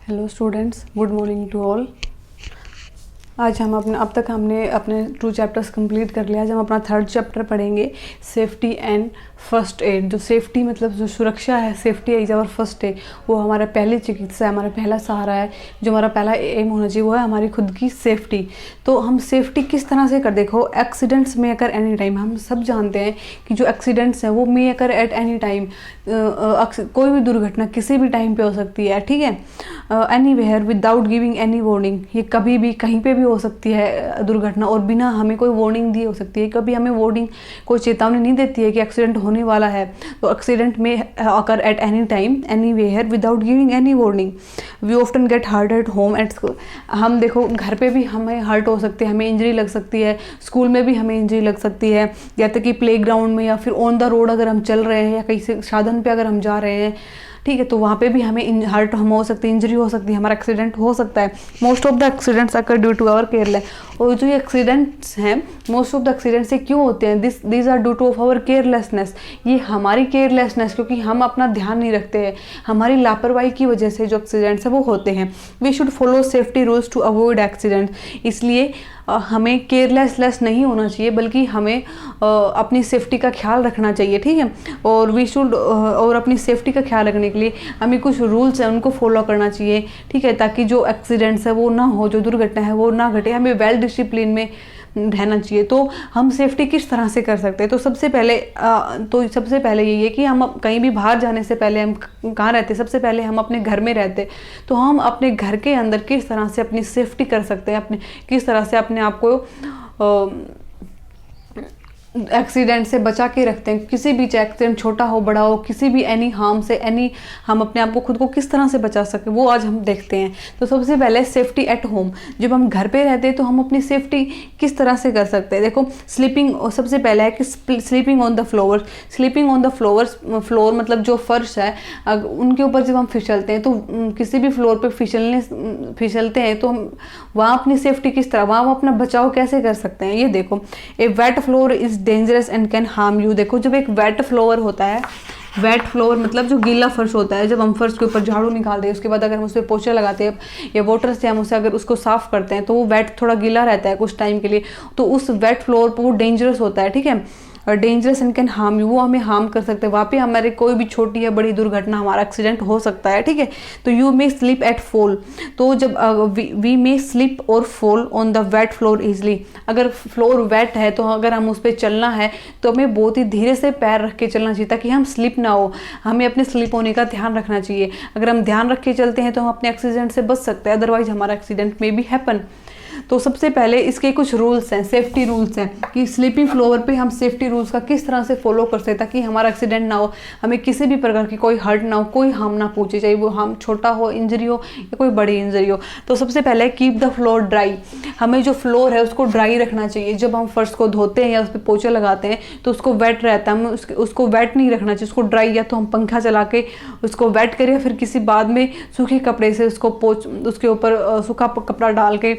Hello students, good morning to all. आज हम अब तक हमने अपने 2 चैप्टर्स कंप्लीट कर लिया। आज हम अपना 3rd चैप्टर पढ़ेंगे, सेफ्टी एंड फर्स्ट एड। जो सेफ्टी मतलब जो सुरक्षा है, safety is our first aid, वो हमारा पहली चिकित्सा है, हमारा पहला सहारा है। जो हमारा पहला एम होना चाहिए वो है हमारी खुद की सेफ्टी। तो हम सेफ्टी किस तरह से कर, देखो एक्सीडेंट्स में अकर एनी टाइम, हम सब जानते हैं कि जो एक्सीडेंट्स हैं वो मे अकर एट एनी टाइम। कोई भी दुर्घटना किसी भी टाइम पे हो सकती है, ठीक है, anywhere without giving any warning. ये कभी भी कहीं पे भी हो सकती है दुर्घटना, और बिना हमें कोई वार्निंग दिए हो सकती है। कभी हमें वार्निंग, कोई चेतावनी नहीं देती है कि एक्सीडेंट होने वाला है। तो एक्सीडेंट में occur at any time anywhere without giving any warning. We often get hurt at home at school. हम देखो घर पे भी हमें हर्ट हो सकती है, हमें इंजरी लग सकती है, स्कूल में भी हमें इंजरी लग सकती है, या तक कि प्ले ग्राउंड में, या फिर ऑन द रोड अगर हम चल रहे हैं, या कहीं से साधन पे अगर हम जा रहे हैं, ठीक है, तो वहाँ पे भी हमें हर्ट हम हो सकती है, इंजरी हो सकती है, हमारा एक्सीडेंट हो सकता है। Most of the accidents occur due to our careless. और जो ये एक्सीडेंट्स हैं, मोस्ट ऑफ द एक्सीडेंट्स से क्यों होते हैं? These are due to of our carelessness. ये हमारी केयरलेसनेस, क्योंकि हम अपना ध्यान नहीं रखते हैं, हमारी लापरवाही की वजह से जो एक्सीडेंट्स हैं वो होते हैं। We should follow safety rules to avoid accident. इसलिए हमें केयरलेस नहीं होना चाहिए, बल्कि हमें अपनी सेफ्टी का ख्याल रखना चाहिए, ठीक है। और वी शुड, और अपनी सेफ्टी का ख्याल रखने के लिए हमें कुछ रूल्स हैं उनको फॉलो करना चाहिए, ठीक है, ताकि जो एक्सीडेंट्स है वो ना हो, जो दुर्घटना है वो ना घटे। हमें वेल डिसिप्लिन में रहना चाहिए। तो हम सेफ्टी किस तरह से कर सकते हैं? तो सबसे पहले यही है कि हम कहीं भी बाहर जाने से पहले हम कहाँ रहते हैं? सबसे पहले हम अपने घर में रहते हैं। तो हम अपने घर के अंदर किस तरह से अपनी सेफ्टी कर सकते हैं, अपने किस तरह से अपने आप को एक्सीडेंट से बचा के रखते हैं। किसी भी एक्सीडेंट, छोटा हो बड़ा हो, किसी भी एनी हार्म से, हम अपने आप को खुद को किस तरह से बचा सके, वो आज हम देखते हैं। तो सबसे पहले सेफ्टी एट होम। जब हम घर पे रहते हैं तो हम अपनी सेफ्टी किस तरह से कर सकते हैं? देखो, स्लीपिंग, सबसे पहले है कि sleeping on the floor. Sleeping on the floor मतलब जो फर्श है, उनके ऊपर जब हम फिसलते हैं, तो किसी भी फ्लोर पे फिसलते हैं तो हम वहाँ अपनी सेफ्टी किस तरह, वहाँ अपना बचाव कैसे कर सकते हैं? ये देखो, a wet floor is dangerous and can harm you. देखो, जब एक वेट फ्लोर होता है, वेट फ्लोर मतलब जो गीला फर्श होता है, जब हम फर्श के ऊपर झाड़ू निकालते हैं, उसके बाद अगर हम उस पर पोछा लगाते हैं या वाटर से हम उसे अगर उसको साफ करते हैं, तो वो वेट थोड़ा गीला रहता है कुछ टाइम के लिए, तो उस वेट फ्लोर पर वो डेंजरस होता है, ठीक है, dangerous and can harm you, वो हमें हार्म कर सकते हैं। वहाँ पे हमारे कोई भी छोटी या बड़ी दुर्घटना, हमारा एक्सीडेंट हो सकता है, ठीक है। तो you may slip at fall. तो जब वी मे स्लिप और fall on the wet floor easily. अगर फ्लोर वेट है तो अगर हम उस पर चलना है तो हमें बहुत ही धीरे से पैर रख के चलना चाहिए, ताकि हम स्लिप ना हो। हमें अपने स्लिप होने का ध्यान रखना चाहिए। अगर हम ध्यान रख के चलते हैं तो हम अपने एक्सीडेंट से बच सकते हैं, अदरवाइज हमारा एक्सीडेंट में भी हैपन। तो सबसे पहले इसके कुछ रूल्स हैं, सेफ्टी रूल्स हैं, कि स्लीपिंग फ्लोर पे हम सेफ्टी रूल्स का किस तरह से फॉलो कर सकते हैं ताकि हमारा एक्सीडेंट ना हो, हमें किसी भी प्रकार की कोई हर्ट ना हो, कोई हार्म ना पहुंचे, चाहे वो हार्म छोटा हो, इंजरी हो या कोई बड़ी इंजरी हो। तो सबसे पहले कीप द फ्लोर ड्राई। हमें जो फ्लोर है उसको ड्राई रखना चाहिए। जब हम फर्श को धोते हैं या उस पर पोछा लगाते हैं तो उसको वेट रहता है, हमें उसको वेट नहीं रखना चाहिए, उसको ड्राई, या तो हम पंखा चला के उसको वेट करें, फिर किसी बाद में सूखे कपड़े से उसको उसके ऊपर सूखा कपड़ा डाल के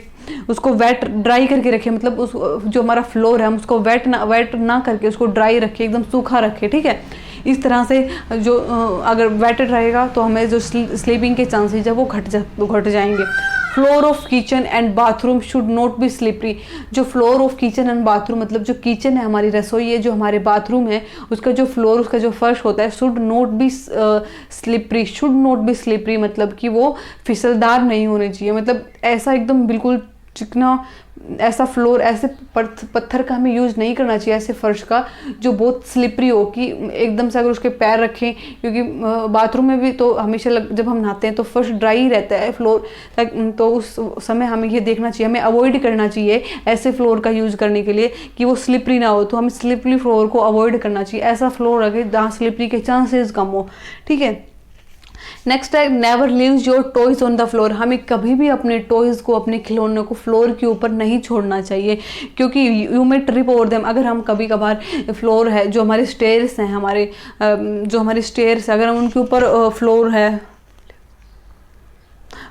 उसको वेट ड्राई करके रखें। मतलब उस जो हमारा फ्लोर है हम उसको वेट ना करके उसको ड्राई रखें, एकदम सूखा रखें, ठीक है। इस तरह से जो अगर वेटेड रहेगा तो हमें जो स्लीपिंग के चांसेस है वो घट जाएंगे। Floor of kitchen and bathroom should not be slippery. जो floor of kitchen and bathroom मतलब जो किचन है, हमारी रसोई है, जो हमारे बाथरूम है, उसका जो फ्लोर, उसका जो फर्श होता है, should not be slippery. Should not be slippery मतलब कि वो फिसलदार नहीं होने चाहिए। मतलब ऐसा एकदम बिल्कुल चिकना ऐसा फ्लोर, ऐसे पत्थर का हमें यूज़ नहीं करना चाहिए, ऐसे फर्श का जो बहुत स्लिपरी हो कि एकदम से अगर उसके पैर रखें, क्योंकि बाथरूम में भी तो हमेशा जब हम नहाते हैं तो फर्श ड्राई ही रहता है फ्लोर, तो उस समय हमें ये देखना चाहिए, हमें अवॉइड करना चाहिए ऐसे फ्लोर का यूज़ करने के लिए कि वो स्लिपरी ना हो। तो हमें स्लिपरी फ्लोर को अवॉइड करना चाहिए, ऐसा फ्लोर रखे जहाँ स्लिपरी के चांसेस कम हो, ठीक है। नेक्स्ट है never leaves your toys on the floor. हमें कभी भी अपने टॉयज को, अपने खिलौनों को फ्लोर के ऊपर नहीं छोड़ना चाहिए, क्योंकि you may trip over them. अगर हम कभी कभार फ्लोर है, जो हमारे स्टेयर्स हैं, जो हमारे स्टेयर्स है, अगर हम उनके ऊपर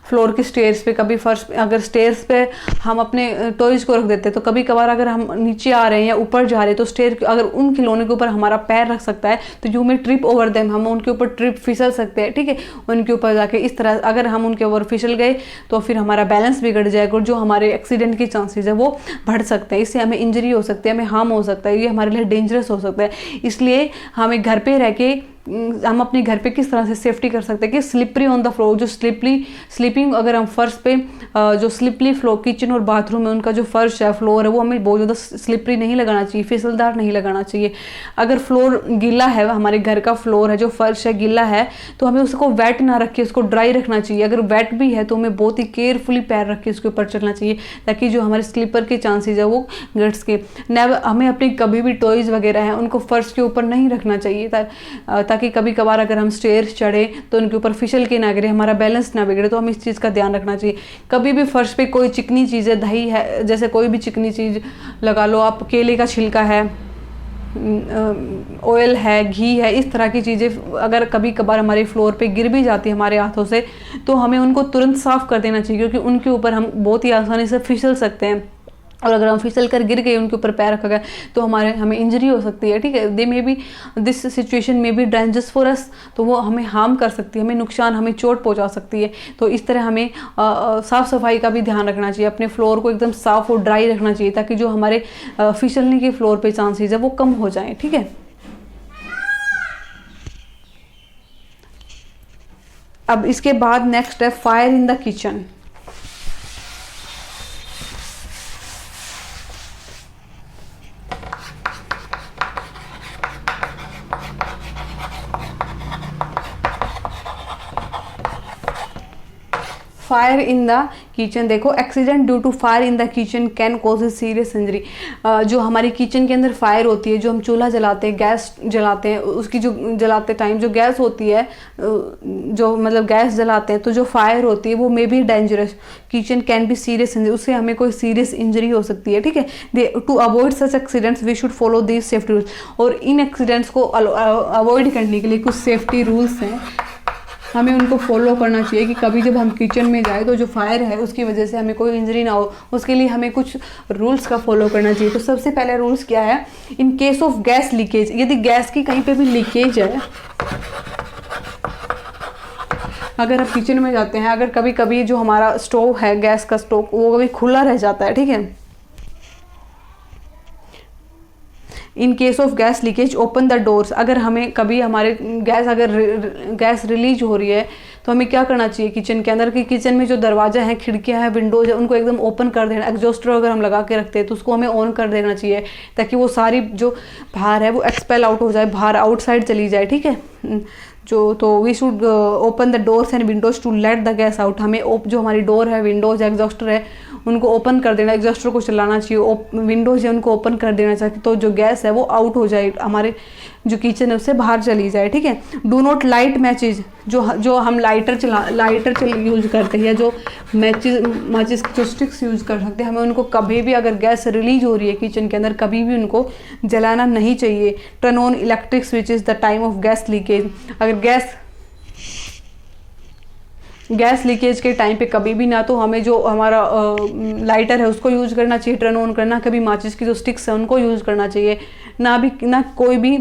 फ्लोर की स्टेयर्स पे, कभी फर्श पे, अगर स्टेयर्स पे हम अपने टॉयज को रख देते हैं तो कभी कभार अगर हम नीचे आ रहे हैं या ऊपर जा रहे हैं तो स्टेयर अगर उन खिलौने के ऊपर हमारा पैर रख सकता है तो यू में ट्रिप ओवर देम, हम उनके ऊपर ट्रिप फिसल सकते हैं, ठीक है। उनके ऊपर जाके इस तरह अगर हम उनके ऊपर फिसल गए तो फिर हमारा बैलेंस बिगड़ जाएगा और जो हमारे एक्सीडेंट के चांसेस है वो बढ़ सकते हैं। इससे हमें इंजरी हो सकती है, हमें हार्म हो सकता है, ये हमारे लिए डेंजरस हो सकता है। इसलिए हमें घर पे रह के हम अपने घर पे किस तरह से सेफ्टी कर सकते हैं कि स्लिपरी ऑन द फ्लोर, जो स्लीपिंग अगर हम फर्श पे जो स्लिपरी फ्लोर किचन और बाथरूम में उनका जो फर्श है, फ्लोर है, वो हमें बहुत ज़्यादा स्लिपरी नहीं लगाना चाहिए, फिसलदार नहीं लगाना चाहिए। अगर फ्लोर गीला है, हमारे घर का फ्लोर है, जो फर्श है गीला है, तो हमें उसको वेट ना रख के उसको ड्राई रखना चाहिए। अगर वेट भी है तो हमें बहुत ही केयरफुली पैर रख के उसके ऊपर चलना चाहिए ताकि जो हमारे स्लीपर के चांसेज है वो घट सके। नेवर हमें अपनी कभी भी टॉयज वगैरह हैं उनको फर्श के ऊपर नहीं रखना चाहिए ताकि कभी कभार अगर हम स्टेयर्स चढ़े तो उनके ऊपर फिसल के ना गिरे, हमारा बैलेंस ना बिगड़े। तो हमें इस चीज़ का ध्यान रखना चाहिए। कभी भी फर्श पे कोई चिकनी चीज़ है, दही है, जैसे कोई भी चिकनी चीज़ लगा लो आप, केले का छिलका है, ऑयल है, घी है, इस तरह की चीज़ें अगर कभी कभार हमारे फ्लोर पे गिर भी जाती है हमारे हाथों से तो हमें उनको तुरंत साफ़ कर देना चाहिए, क्योंकि उनके ऊपर हम बहुत ही आसानी से फिसल सकते हैं और अगर हम फिसल कर गिर गए, उनके ऊपर पैर रखा गया तो हमें इंजरी हो सकती है, ठीक है। दे मे बी दिस सिचुएशन में बी डेंजरस फॉर अस, तो वो हमें हार्म कर सकती है, हमें नुकसान, हमें चोट पहुंचा सकती है। तो इस तरह हमें साफ़ सफाई का भी ध्यान रखना चाहिए, अपने फ्लोर को एकदम साफ़ और ड्राई रखना चाहिए ताकि जो हमारे फिसलने के फ्लोर पे चांसेस है वो कम हो जाएं, ठीक है। अब इसके बाद नेक्स्ट है fire in the kitchen. Fire in the kitchen, देखो accident due to fire in the kitchen can cause a serious injury. जो हमारी किचन के अंदर फायर होती है, जो हम चूल्हा जलाते हैं, गैस जलाते हैं, उसकी जो जलाते टाइम जो गैस होती है, जो मतलब गैस जलाते हैं तो जो फायर होती है वो may be dangerous, kitchen can be serious injury, उससे हमें कोई सीरियस इंजरी हो सकती है, ठीक है। To avoid such accidents we should follow these safety rules, और इन एक्सीडेंट्स को अवॉइड करने के लिए कुछ सेफ्टी रूल्स हैं, हमें उनको फॉलो करना चाहिए कि कभी जब हम किचन में जाए तो जो फायर है उसकी वजह से हमें कोई इंजरी ना हो। उसके लिए हमें कुछ रूल्स का फॉलो करना चाहिए। तो सबसे पहले रूल्स क्या है, in case of gas leakage, यदि गैस की कहीं पे भी लीकेज है, अगर आप किचन में जाते हैं, अगर कभी कभी जो हमारा स्टोव है, गैस का स्टोव, वो कभी खुला रह जाता है, ठीक है। In case of gas leakage open the doors, अगर हमें कभी हमारे गैस रिलीज हो रही है तो हमें क्या करना चाहिए किचन के अंदर, कि किचन में जो दरवाजा है, खिड़कियां हैं, विंडोज है, उनको एकदम ओपन कर देना। एग्जॉस्टर अगर हम लगा के रखते हैं तो उसको हमें ऑन कर देना चाहिए ताकि वो सारी जो बाहर है वो एक्सपेल आउट हो जाए, बाहर आउटसाइड चली जाए, ठीक है। तो we should open the doors and windows to let the gas out, हमें जो हमारी डोर है, विंडोज है, एग्जॉस्टर है, उनको ओपन कर देना, एग्जॉस्टर को चलाना चाहिए, विंडोज है उनको ओपन कर देना चाहिए, तो जो गैस है वो आउट हो जाए, हमारे जो किचन है उससे बाहर चली जाए, ठीक है। डू नॉट लाइट मैचेज, जो हम लाइटर यूज करते हैं या जो मैचेस जो स्टिक्स यूज कर सकते हैं, हमें उनको कभी भी अगर गैस रिलीज हो रही है किचन के अंदर कभी भी उनको जलाना नहीं चाहिए। Turn on electric switches the time of gas leakage, अगर गैस लीकेज के टाइम पे कभी भी ना तो हमें जो हमारा लाइटर है उसको यूज करना चाहिए, टर्न ऑन करना, कभी माचिस की जो स्टिक्स है उनको यूज करना चाहिए, ना कोई भी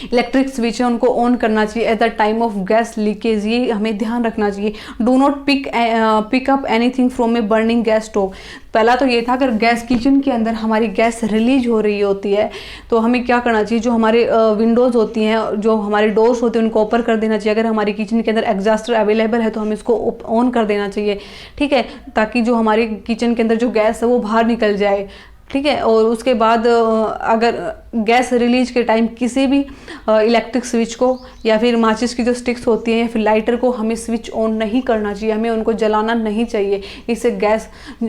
इलेक्ट्रिक स्विच है उनको ऑन करना चाहिए at the time of gas leakage, ये हमें ध्यान रखना चाहिए। Do not pick up anything from a burning gas stove, पहला तो ये था अगर गैस किचन के अंदर हमारी गैस रिलीज हो रही होती है तो हमें क्या करना चाहिए, जो हमारे विंडोज़ होती हैं, जो हमारे डोर्स होते हैं उनको ओपन कर देना चाहिए। अगर हमारी किचन के अंदर एग्जॉस्टर अवेलेबल है तो हमें इसको ऑन कर देना चाहिए, ठीक है, ताकि जो हमारे किचन के अंदर जो गैस है वो बाहर निकल जाए, ठीक है। और उसके बाद अगर गैस रिलीज के टाइम किसी भी इलेक्ट्रिक स्विच को या फिर माचिस की जो स्टिक्स होती हैं या फिर लाइटर को हमें स्विच ऑन नहीं करना चाहिए, हमें उनको जलाना नहीं चाहिए। इससे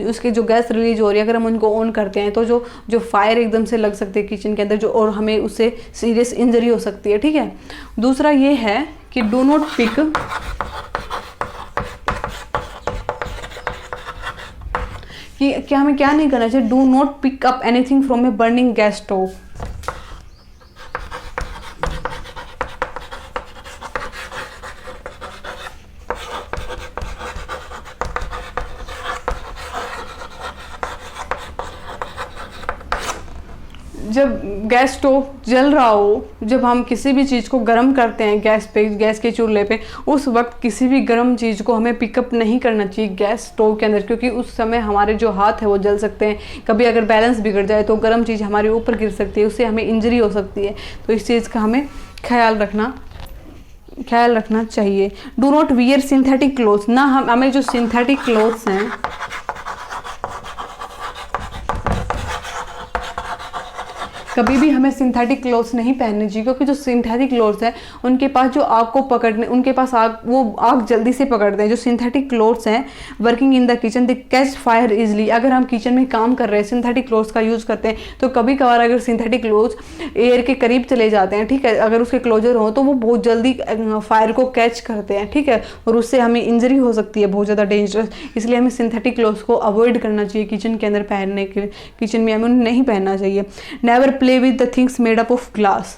उसके जो गैस रिलीज हो रही है अगर हम उनको ऑन करते हैं तो जो फायर एकदम से लग सकती है किचन के अंदर और हमें उससे सीरियस इंजरी हो सकती है, ठीक है। दूसरा ये है कि डू नॉट पिक कि क्या हमें क्या नहीं करना चाहिए, do not pick up anything from a burning gas stove. जब गैस स्टोव जल रहा हो, जब हम किसी भी चीज़ को गर्म करते हैं गैस पे, गैस के चूल्हे पे, उस वक्त किसी भी गर्म चीज़ को हमें पिकअप नहीं करना चाहिए गैस स्टोव के अंदर, क्योंकि उस समय हमारे जो हाथ है वो जल सकते हैं। कभी अगर बैलेंस बिगड़ जाए तो गर्म चीज़ हमारे ऊपर गिर सकती है, उससे हमें इंजरी हो सकती है। तो इस चीज़ का हमें ख्याल रखना चाहिए। Do not wear synthetic clothes, ना हमें जो सिंथेटिक क्लोथ्स हैं, कभी भी हमें सिंथेटिक क्लोथ्स नहीं पहनने चाहिए, क्योंकि जो सिंथेटिक क्लोथ्स हैं उनके पास जो आग को पकड़ने, उनके पास आग जल्दी से पकड़ते हैं। जो सिंथेटिक क्लोथ्स हैं working in the kitchen they catch fire easily. अगर हम किचन में काम कर रहे हैं, सिंथेटिक क्लोथ्स का यूज़ करते हैं, तो कभी कभार अगर सिंथेटिक क्लोथ्स एयर के करीब चले जाते हैं, ठीक है, अगर उसके क्लोजर हो तो वो बहुत जल्दी फायर को कैच करते हैं, ठीक है, और उससे हमें इंजरी हो सकती है, बहुत ज़्यादा डेंजरस। इसलिए हमें सिंथेटिक क्लोथ्स को अवॉइड करना चाहिए किचन के अंदर पहनने के, किचन में हमें उन्हें नहीं पहनना चाहिए। Never play with the things made up of glass.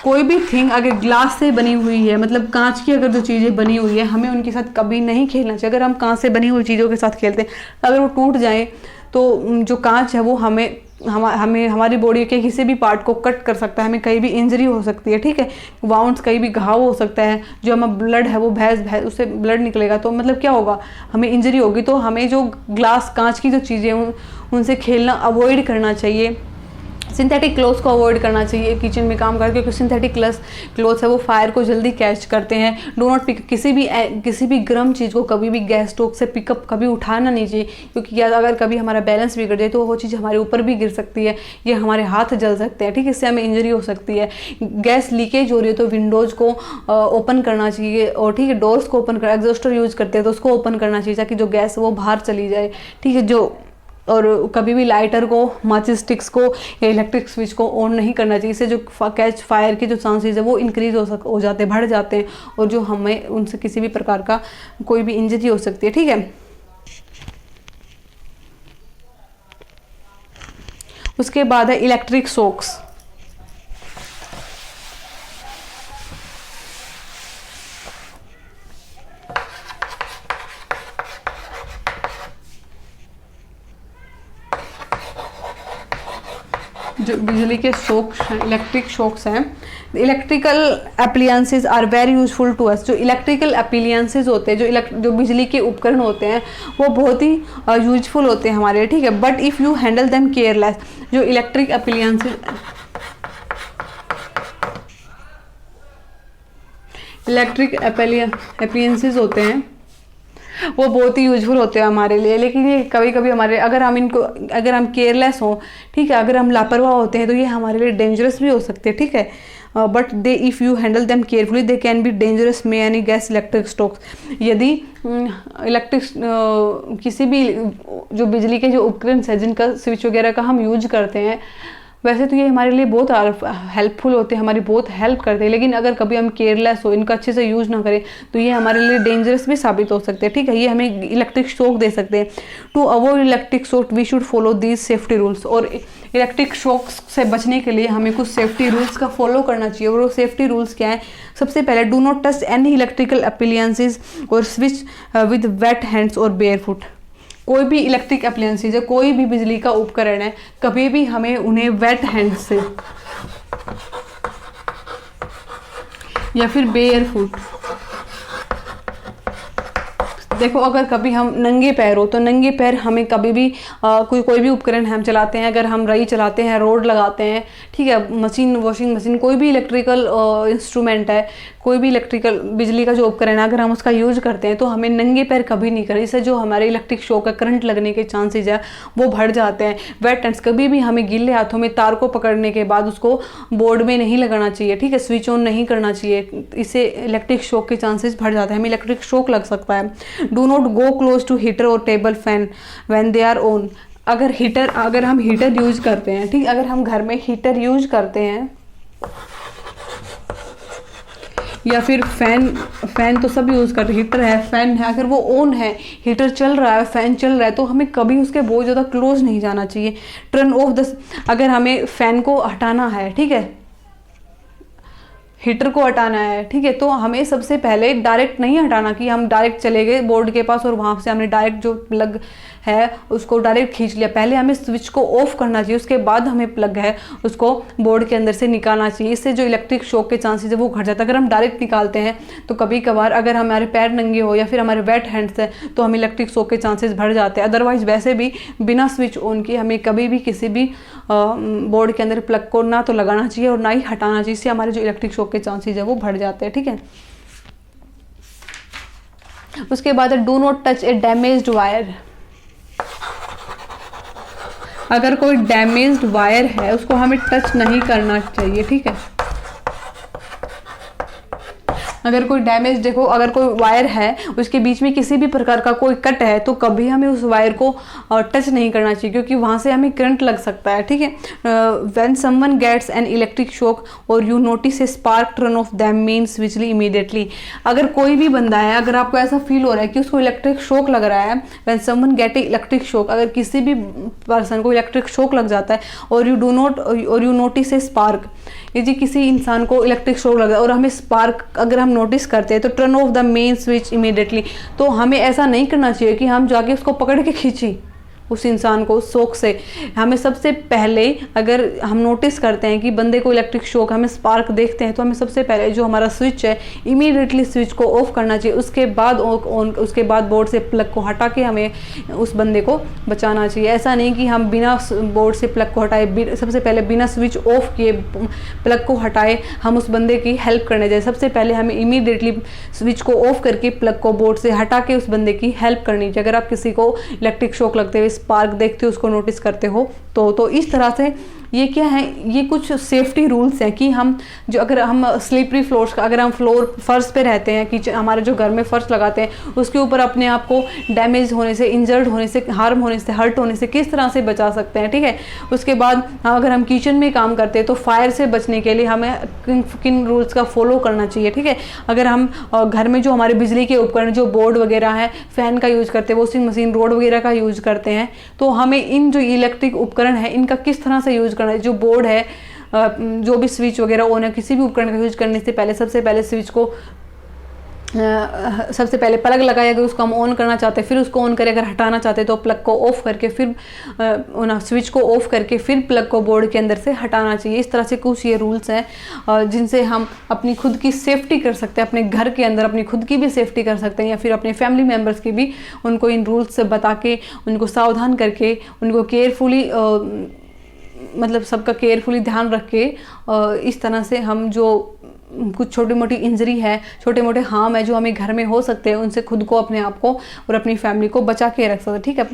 कोई भी थिंग अगर ग्लास से बनी हुई है, मतलब कांच की अगर जो चीज़ें बनी हुई है, हमें उनके साथ कभी नहीं खेलना चाहिए। अगर हम कांच से बनी हुई चीज़ों के साथ खेलते हैं, अगर वो टूट जाए तो जो कांच है वो हमें हमारी बॉडी के किसी भी पार्ट को कट कर सकता है, हमें कहीं भी इंजरी हो सकती है, ठीक है, वाउंड्स, कहीं भी घाव हो सकता है। जो हमारा ब्लड है वो भैंस उससे ब्लड निकलेगा, तो मतलब क्या होगा, हमें इंजरी होगी। तो हमें जो ग्लास, कांच की जो चीज़ें उनसे खेलना अवॉइड करना चाहिए। सिंथेटिक क्लोथ्स को अवॉइड करना चाहिए किचन में काम करके, क्योंकि सिंथेटिक क्लोथ्स है वो फायर को जल्दी कैच करते हैं। डो नॉट पिक, किसी भी गर्म चीज़ को कभी भी गैस स्टोव से पिकअप कभी उठाना नहीं चाहिए, क्योंकि अगर कभी हमारा बैलेंस बिगड़ जाए तो वो चीज़ हमारे ऊपर भी गिर सकती है, ये हमारे हाथ जल सकते हैं, ठीक है, इससे हमें इंजरी हो सकती है। गैस लीकेज हो रही है तो विंडोज़ को ओपन करना चाहिए, और ठीक है, डोर्स को ओपन कर, एग्जॉस्टर यूज़ करते हैं तो उसको ओपन करना चाहिए ताकि जो गैस है वो बाहर चली जाए, ठीक है। और कभी भी लाइटर को, माचिस स्टिक्स को या इलेक्ट्रिक स्विच को ऑन नहीं करना चाहिए। इससे जो कैच फायर के जो चांसेस है वो इंक्रीज हो जाते हैं, बढ़ जाते हैं, और जो हमें उनसे किसी भी प्रकार का कोई भी इंजरी हो सकती है, ठीक है। उसके बाद है इलेक्ट्रिक शॉक्स। जो बिजली के शॉक्स हैं, इलेक्ट्रिक शॉक्स हैं, electrical appliances are very useful to us. जो इलेक्ट्रिकल अप्लायंसेस होते हैं, जो बिजली के उपकरण होते हैं, वो बहुत ही यूजफुल होते हैं हमारे लिए, ठीक है। But if you handle them careless, जो इलेक्ट्रिक अप्लायंसेस होते हैं वो बहुत ही यूजफुल होते हैं हमारे लिए, लेकिन ये कभी कभी अगर हम केयरलेस हों, ठीक है, अगर हम लापरवाह होते हैं तो ये हमारे लिए डेंजरस भी हो सकते हैं, ठीक है। But if you handle them carefully they can be dangerous में यानी गैस इलेक्ट्रिक स्टोक्स। यदि किसी भी जो बिजली के जो उपकरण है जिनका स्विच वगैरह का हम यूज करते हैं, वैसे तो ये हमारे लिए बहुत हेल्पफुल होते हैं, हमारी बहुत हेल्प करते हैं, लेकिन अगर कभी हम केयरलेस हो, इनका अच्छे से यूज़ ना करें तो ये हमारे लिए डेंजरस भी साबित हो सकते हैं, ठीक है। ये हमें इलेक्ट्रिक शॉक दे सकते हैं। To avoid electric shock we should follow these safety rules. और इलेक्ट्रिक शॉक से बचने के लिए हमें कुछ सेफ्टी रूल्स का फॉलो करना चाहिए। और वो सेफ्टी रूल्स क्या है? सबसे पहले, do not touch any electrical appliances और स्विच विद वेट हैंड्स और बेयर फुट। कोई भी इलेक्ट्रिक अप्लायंसेज है, कोई भी बिजली का उपकरण है, कभी भी हमें उन्हें वेट हैंड से या फिर बेयर फुट, देखो अगर कभी हम नंगे पैर हो तो नंगे पैर हमें कभी भी कोई भी उपकरण हम चलाते हैं, अगर हम रई चलाते हैं, रोड लगाते हैं, ठीक है, मशीन, वॉशिंग मशीन, कोई भी इलेक्ट्रिकल इंस्ट्रूमेंट है, कोई भी इलेक्ट्रिकल बिजली का जो उपकरण है, अगर हम उसका यूज करते हैं तो हमें नंगे पैर कभी नहीं करें। इससे जो हमारे इलेक्ट्रिक शॉक है, करंट लगने के चांसेज है वो बढ़ जाते हैं। वेट हैंड्स, कभी भी हमें गीले हाथों में तार को पकड़ने के बाद उसको बोर्ड में नहीं लगाना चाहिए, ठीक है, स्विच ऑन नहीं करना चाहिए, इससे इलेक्ट्रिक शॉक के चांसेस बढ़ जाते हैं, हमें इलेक्ट्रिक शॉक लग सकता है। Do not go close to heater और table fan when they are on. अगर हम हीटर यूज करते हैं, ठीक, अगर हम घर में हीटर यूज करते हैं या फिर फैन तो सब यूज़ करते हैं, हीटर है, फैन है, अगर वो ऑन है, हीटर चल रहा है, फैन चल रहा है, तो हमें कभी उसके बहुत ज़्यादा क्लोज नहीं जाना चाहिए। टर्न ऑफ द, अगर हमें फैन को हटाना है, ठीक है, हीटर को हटाना है, ठीक है, तो हमें सबसे पहले डायरेक्ट नहीं हटाना कि हम डायरेक्ट चले गए बोर्ड के पास और वहाँ से हमने डायरेक्ट जो प्लग है उसको डायरेक्ट खींच लिया। पहले हमें स्विच को ऑफ करना चाहिए, उसके बाद हमें प्लग है उसको बोर्ड के अंदर से निकालना चाहिए। इससे जो इलेक्ट्रिक शॉक के चांसेस है वो घट जाता है। अगर हम डायरेक्ट निकालते हैं तो कभी कभार अगर हमारे पैर नंगे हो या फिर हमारे वेट हैंड्स है तो हमें इलेक्ट्रिक शॉक के चांसेस बढ़ जाते हैं। अदरवाइज वैसे भी बिना स्विच ऑन किए हमें कभी भी किसी भी बोर्ड के अंदर प्लग को ना तो लगाना चाहिए और ना ही हटाना चाहिए। इससे हमारे जो इलेक्ट्रिक शॉक के चांसेस है वो बढ़ जाते हैं, ठीक है। उसके बाद है do not touch A damaged wire. अगर कोई डैमेज्ड वायर है उसको हमें टच नहीं करना चाहिए, ठीक है। अगर कोई डैमेज, देखो अगर कोई वायर है उसके बीच में किसी भी प्रकार का कोई कट है तो कभी हमें उस वायर को टच नहीं करना चाहिए क्योंकि वहाँ से हमें करंट लग सकता है, ठीक है। When someone gets an electric shock और you notice a spark turn off them means विचली इमीडिएटली। अगर कोई भी बंदा है, अगर आपको ऐसा फील हो रहा है कि उसको इलेक्ट्रिक शॉक लग रहा है, when someone gate A electric shock, अगर किसी भी पर्सन को इलेक्ट्रिक शॉक लग जाता है और यू नोटिस ए स्पार्क, ये जी किसी इंसान को इलेक्ट्रिक शॉक लग रहा है और हमें स्पार्क अगर हम नोटिस करते हैं तो turn off the main switch immediately. तो हमें ऐसा नहीं करना चाहिए कि हम जाके उसको पकड़ के खींची उस इंसान को शॉक से। हमें सबसे पहले अगर हम नोटिस करते हैं कि बंदे को इलेक्ट्रिक शॉक, हमें स्पार्क देखते हैं तो हमें सबसे पहले जो हमारा स्विच है इमीडिएटली स्विच को ऑफ करना चाहिए। उसके बाद बोर्ड से प्लग को हटा के हमें उस बंदे को बचाना चाहिए। ऐसा नहीं कि हम बिना बोर्ड से प्लग को हटाए, सबसे पहले बिना स्विच ऑफ किए प्लग को हटाए हम उस बंदे की हेल्प करने जाए। सबसे पहले हमें इमीडिएटली स्विच को ऑफ करके प्लग को बोर्ड से हटा के उस बंदे की हेल्प करनी चाहिए। अगर आप किसी को इलेक्ट्रिक शॉक लगते हुए स्पार्क देखते हो, उसको नोटिस करते हो तो इस तरह से ये क्या है, ये कुछ सेफ्टी रूल्स हैं कि हम जो अगर हम स्लिपरी फ्लोर्स का, अगर हम फर्श पे रहते हैं, किचन हमारे जो घर में फर्श लगाते हैं उसके ऊपर अपने आप को डैमेज होने से, इंजर्ड होने से, हार्म होने से, हर्ट होने से किस तरह से बचा सकते हैं, ठीक है। उसके बाद अगर हम किचन में काम करते हैं तो फायर से बचने के लिए हमें किन रूल्स का फॉलो करना चाहिए, ठीक है। अगर हम घर में जो हमारे बिजली के उपकरण, जो बोर्ड वगैरह है, फैन का यूज़ करते हैं, वॉशिंग मशीन, रोड वगैरह का यूज़ करते हैं, तो हमें इन जो इलेक्ट्रिक उपकरण है इनका किस तरह से यूज़ करना है। जो बोर्ड है, जो भी स्विच वगैरह ऑन है, किसी भी उपकरण का यूज करने से पहले सबसे पहले स्विच को सबसे पहले प्लग लगाया, अगर उसको हम ऑन करना चाहते हैं फिर उसको ऑन करें, अगर हटाना चाहते हैं तो प्लग को ऑफ करके फिर स्विच को ऑफ करके फिर प्लग को बोर्ड के अंदर से हटाना चाहिए। इस तरह से कुछ ये रूल्स हैं जिनसे हम अपनी खुद की सेफ्टी कर सकते हैं, अपने घर के अंदर अपनी खुद की भी सेफ्टी कर सकते हैं या फिर अपने फैमिली मेम्बर्स की भी। उनको इन रूल्स से बता के, उनको सावधान करके, उनको केयरफुली मतलब सबका केयरफुली ध्यान रख के इस तरह से हम जो कुछ छोटी मोटी इंजरी है, छोटे मोटे हार्म है जो हमें घर में हो सकते हैं, उनसे खुद को, अपने आप को और अपनी फैमिली को बचा के रख सकते हैं, ठीक है।